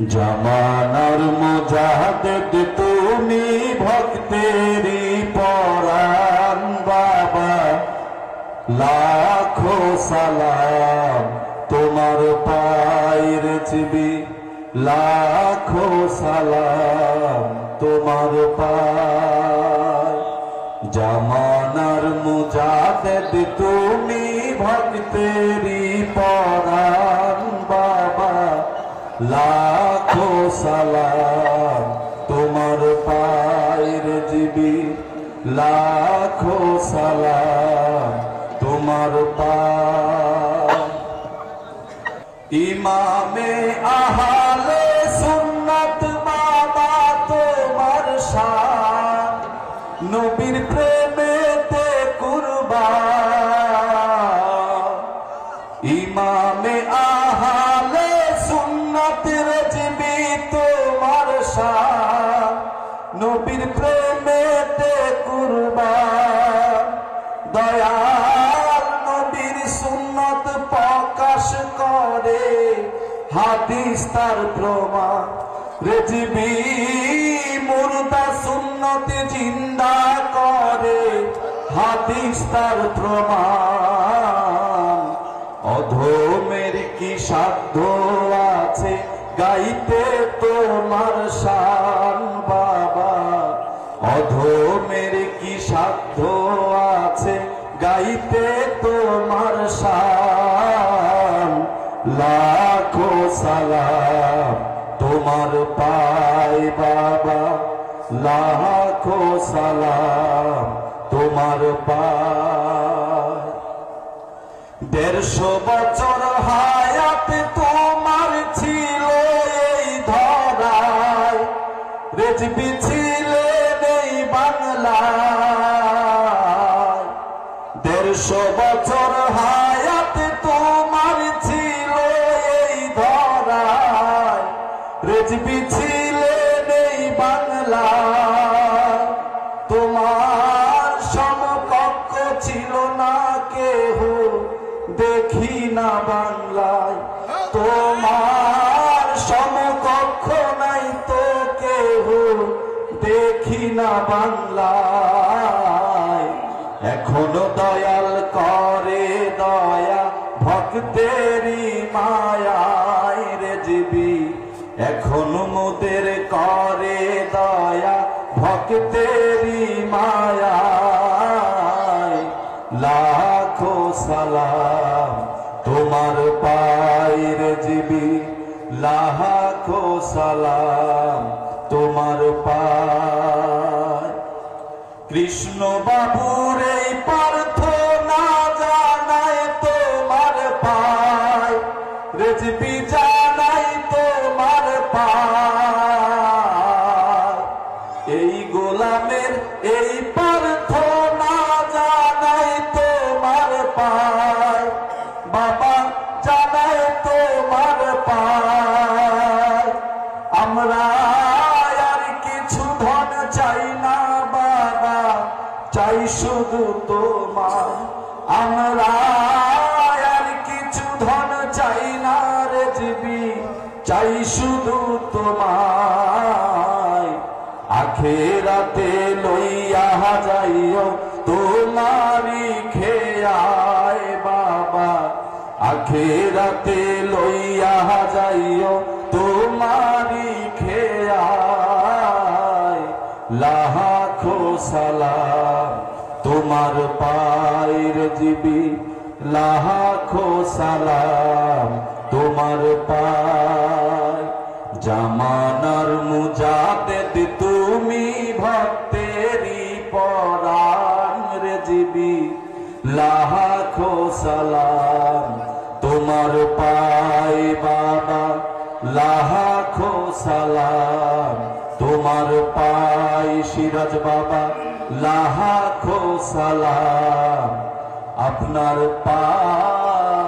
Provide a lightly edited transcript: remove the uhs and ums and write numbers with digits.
জামানার মুজাহিদ তুমি ভক্তেরি পরাণ বাবা, লাখো সালাম তোমার পায়ের চিবি, লাখো সালাম তোমার পায়। জামানার মুজাহিদ তুমি ভক্তেরি পরাণ বাবা, লাখো সালাম তোমার পায়ের জিবি, লাখো সালাম তোমার পায়। ইমামে আহলে সুন্নাত বাবা তোমার শান, নবীর প্রেমেতে কুরবান। ইমামে আহলে সুন্নাতের জিবি তোমার শান, নবীর প্রেমেতে কুরবান। দয়াল নবীর সুন্নত প্রকাশ করে, হাদিস তার প্রমাণ। রেজিবি মুর্দা সুন্নত জিন্দা করে, হাদিস তার প্রমাণ। অধমের কি সাধ্য আছে গাইতে তোমার শান বাবা, অধমের কি সাধ্য আছে গাইতে তোমার শান। লাখো সালাম তোমার পায় বাবা, লাখো সালাম তোমার পায়। 150 বছর হায়াত তোমার ছিল এই ধরায়, রেজবি ছিলেন এই বাংলায়। 150 বছর হায়াত তোমার ছিল এই ধরায়, রেজবি ছিলেন এই বাংলায়। তোমার সমকক্ষ ছিল না কেহ, দেখি না বাংলায়। তোমার সমকক্ষ নাই তো কেহ, দেখি না বাংলায়। এখনো দয়াল করে দয়া ভক্তেরি মায়ায় রেজিবি, এখনো মোদের করে দয়া ভক্তেরি মায়ায়। লাখো সালাম তোমার পায়ের জিবি, লাখো সালাম তোমার পায়। কৃষ্ণ বাবুর এই প্রার্থনা জানায় তোমার পায়, রেজবি জানাই তোমার পায়। এই গোলামের এই প্রার্থনা জানাই তোমার পায় বাবা, জানাই তোমার পায়। আমরা আর কিছু ধন চাই না বাবা, চাই শুধু তোমার। আমরা আর কিছু ধন চাই না রেজবি, চাই শুধু তোমায়। আখেরাতে লইয়া যাইও তোমারি খেয়ায় বাবা, আখেরাতে লইয়া যাইও তোমারি খেয়ায়। লাখো সালাম তোমার পায়ের জিবি, লাখো সালাম তোমার পায়। জামানার মুজাহিদ তুমি ভক্তেরি পরাণ রেজিবি, লাখো সালাম তোমার পায় বাবা, লাখো সালাম তোমার পায়। সিরাজ বাবা লাখো সালাম আপনার পায়।